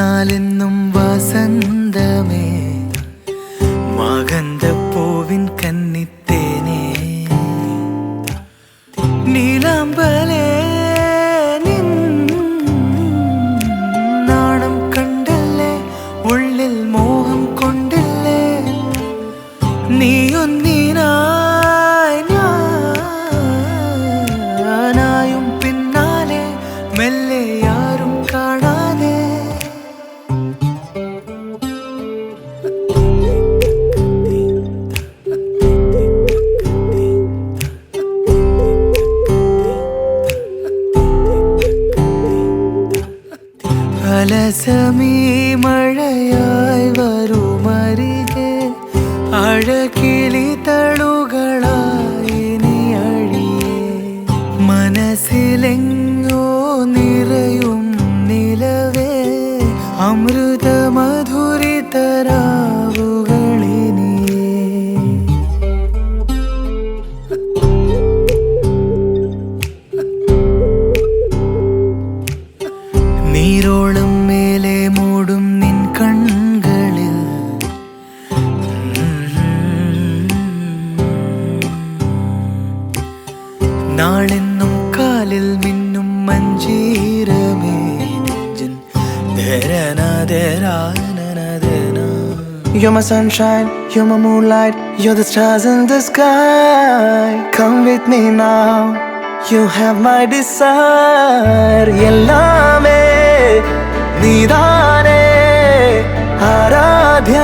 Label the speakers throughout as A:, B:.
A: നാലെന്നും വസന്തമേ മകന്തപ്പൂവിൻ കന്നിത്തേനേ നീലാമ്പലേ നിൻ നാണം കണ്ടല്ലേ ഉള്ളിൽ മോഹം കൊണ്ടില്ലേ നീയൊന്നിനായി ഞാനായും പിന്നാലെ മെല്ലെ ആരും കാണാതെ അലസമീ മഴയായി വരുമരികെ അഴകിളി തളുകളായി നീ അഴിയേ മനസ്സിലെങ്ങോ നിറയും നിലവേ അമൃത മധുരിതരാവുകളിനിയേ നീരോളം മേലെ മൂടും നിൻ കൺകളിൽ നാളെന്നും കാലിൽ മിന്നും മഞ്ചീരമേ നെഞ്ചിൻ ധരനാ. You're my sunshine, you're my moonlight, you're the stars in the sky. Come with me now, you have my desire. Ellame needane Aaradhya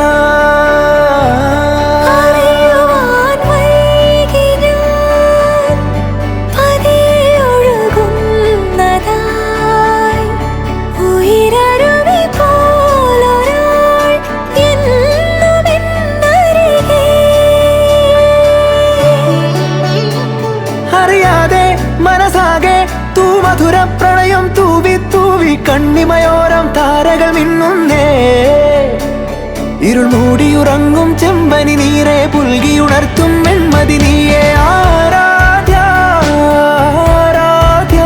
A: അറിയാതെ മനസാകെ തൂ മധുര പ്രണയം തൂവി തൂവി കണ്ണിമയോരം താരകൾ മിന്നുന്നേ ഇരുൾ മൂടിയുറങ്ങും ചെമ്പനി നീരെ പുൽകിയുണർത്തും വെൺമതി നീയെ ആരാധ്യ ആരാധ്യ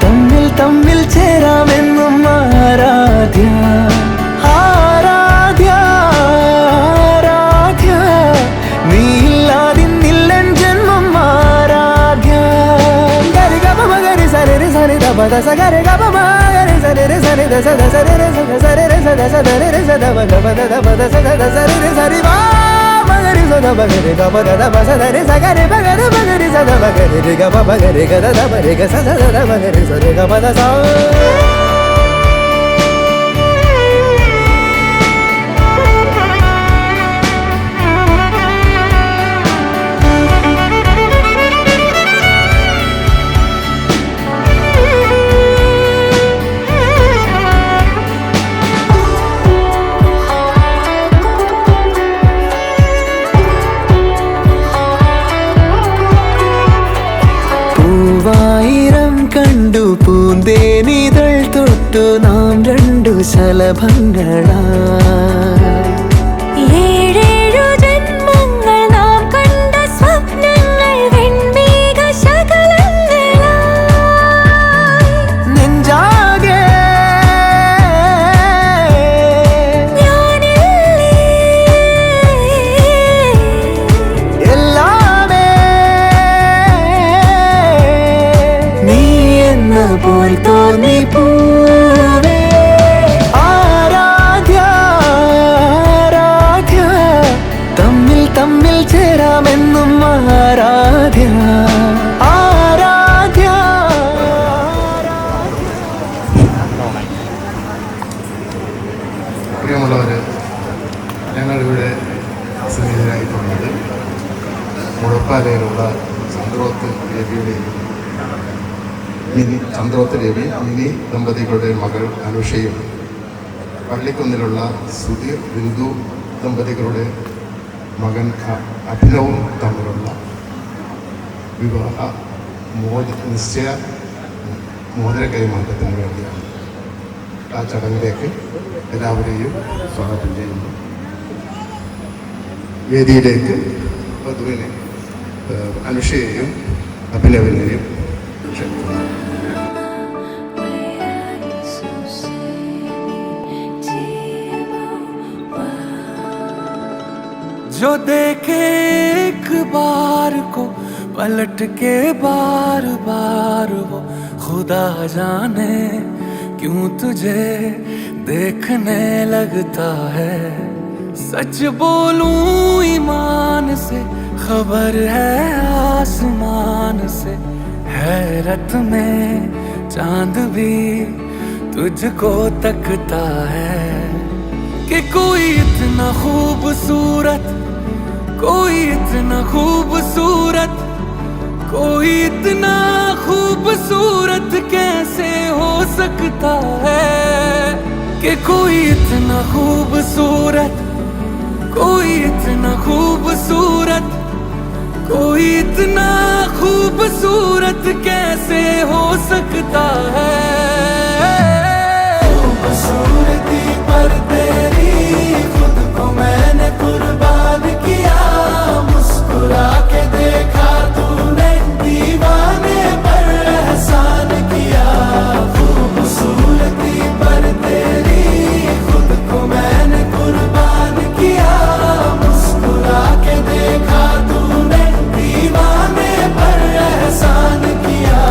A: തമ്മിൽ തമ്മിൽ ചേരാമെന്നും ആരാധ്യ ആരാധ്യ ആരാധ്യ നീയില്ലാതിന്നില്ലൻ ജന്മം ആരാധ്യ ഗരി ഗപ മഗരി സരി രി സരി ദപ ദസ ഗരി ഗപ മഗരി സരി രി സരി ദസ ദസ രി രി സരി രി സ ദസ രി രി സ ദപ ഗപ ദപ ദസ ദസ രി രി സരി വാ മഗരി സ ദപ ഗരി ഗപ ദപ സ രി സ ഗരി ബ ഗരി ബ ഗരി സ ദപ ഗരി രി ഗപ ബ ഗരി ഗ ദപ രി ഗ സ സ ദപ ഗരി സ രി ഗപ ദസ പൂവായിരം കണ്ടു പൂന്തേനിതൾ തൊട്ടു നാം രണ്ടു ശലഭങ്ങളായി
B: ഏഴേഴു ജന്മങ്ങൾ നാം കണ്ട സ്വപ്നങ്ങൾ വെൺമേഘ ശകലങ്ങളായി
A: നെഞ്ചാകെ
B: ഞാനില്ലേ
A: എല്ലാമേ നീ എന്ന പോൽ തോന്നി പൂവേ ആരാധ്യ ആരാധ്യ തമ്മിൽ തമ്മിൽ ചേരാമെന്നും ആരാധ്യ ആരാധ്യ
C: പ്രിയമുള്ളവർ, ഞങ്ങളിവിടെ സന്നിഹിതരായിട്ടുള്ളത് മുഴപ്പാലയിലുള്ള ചന്ദ്രോത്ത് രവി മിനി ദമ്പതികളുടെ മകൾ അനുഷയും പള്ളിക്കുന്നിലുള്ള സുധീർ ബിന്ദു ദമ്പതികളുടെ മകൻ അഭിനവും തമ്മിലുള്ള വിവാഹ നിശ്ചയ മോതിര കൈമാറ്റത്തിന് വേണ്ടിയാണ്. ആ ചടങ്ങിലേക്ക് എല്ലാവരെയും സ്വാഗതം ചെയ്യുന്നു. വേദിയിലേക്ക് വധുവിനെ അനുഷയെയും അഭിനവിനെയും ക്ഷണിക്കുന്നു.
A: जो देखे एक बार को पलट के बार बार वो खुदा जाने क्यों तुझे देखने लगता है। सच बोलूं ईमान से खबर है आसमान से, हैरत में चांद भी तुझको तकता है कि कोई इतना खूबसूरत, कोई इतना खूबसूरत, कोई इतना खूबसूरत कैसे हो सकता है कि कोई इतना खूबसूरत, कोई इतना खूबसूरत, कोई इतना खूबसूरत कैसे हो सकता है। खूबसूरती पर तेरी खुद को मैंने कुर्बान किया, मुस्कुरा के देखा तूने दीवाने पर एहसान किया। खूबसूरती पर तेरी खुद को मैंने कुर्बान किया, मुस्कुरा के देखा तूने दीवाने पर एहसान किया।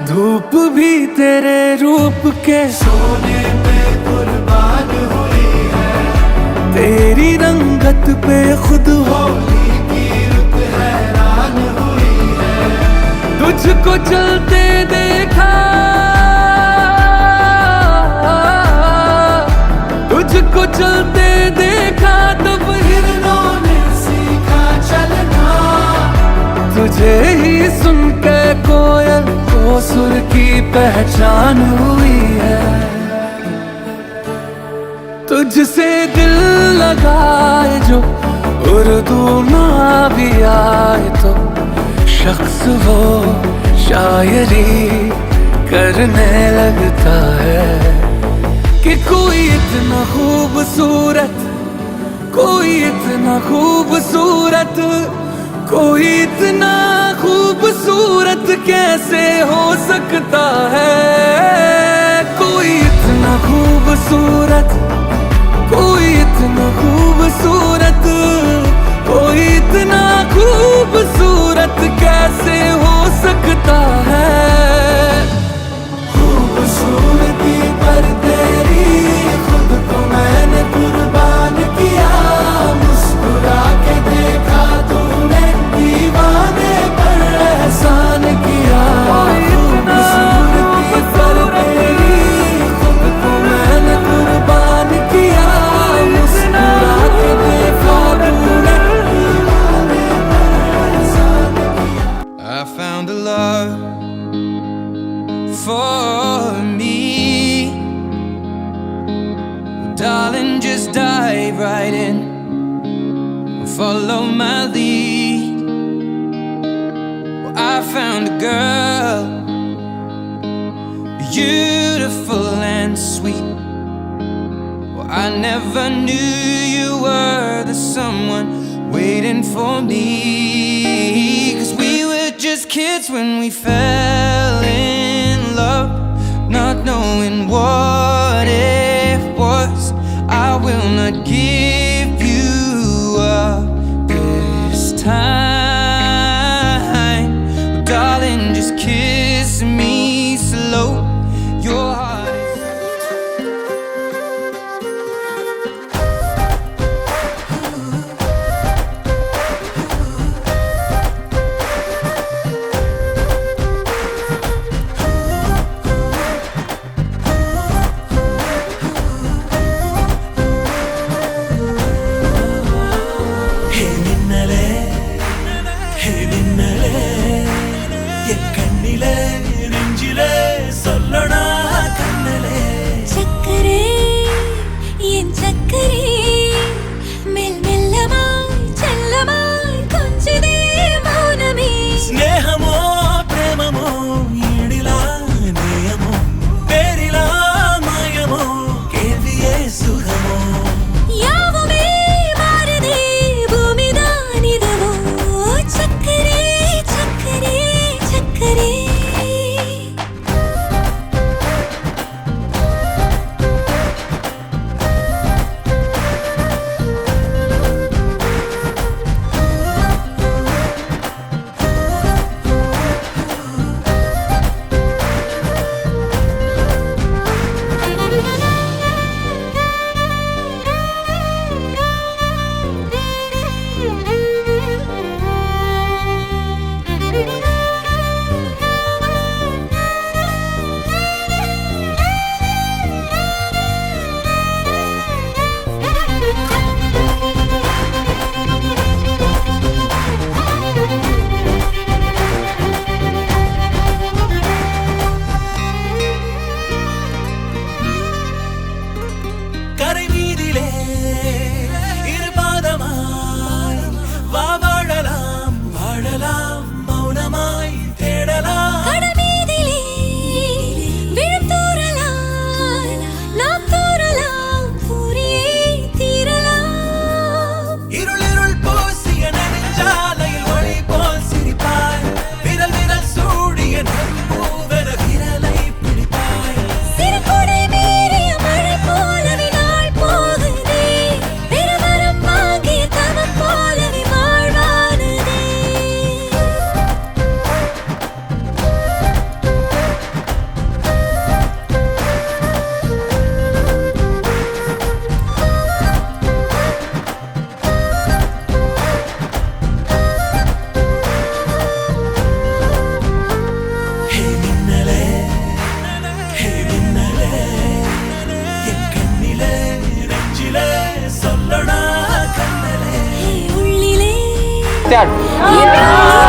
A: धूप भी तेरे रूप के सोने पे कुर्बान हुई है, तेरी रंगत पे खुद होली की रुत हैरान हुई है। तुझको चलते देखा, तुझको चलते देखा तब हिरणों ने सीखा चलना। तुझे ही सुन के कोयल को सुर की पहचान हुई है। तुझसे दिल लगाए जो उर्दू ना भी आए तो शख्स वो शायरी करने लगता है कि कोई इतना खूबसूरत, कोई इतना खूबसूरत, कोई इतना खूबसूरत कैसे हो सकता है। कोई इतना खूबसूरत, कोई इतना खूबसूरत, कोई इतना खूबसूरत कैसे हो सकता है। खूबसूरती पर तेरी खुद को मैंने कुर्बान किया, मुस्कुरा के देखा तूने दीवाने पर एहसान किया। खूबसूरती पर तेरी खुद को मैंने कुर्बान किया, मुस्कुरा के देखा तूने दीवाने पर एहसान किया।
D: I found a love for me. Well, darling, just dive right in and follow my lead. Well, I found a girl, beautiful and sweet. Well, I never knew you were the someone waiting for me. 'Cause we were just kids when we fell in love, not knowing what it was. I will not give you up this time. Darling, just kiss me slow. Your heart is
E: start.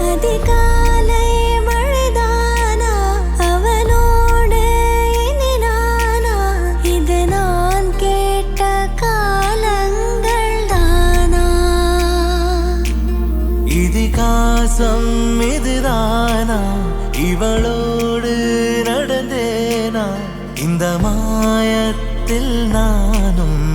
B: அதிகாலை மழைதானா அவனோடு இனி நானா இது நான் கேட்ட காலங்கள் தானா
A: இதிகாசம் இதுதானா இவளோடு நடந்தேனா இந்த மாயத்தில் நானும்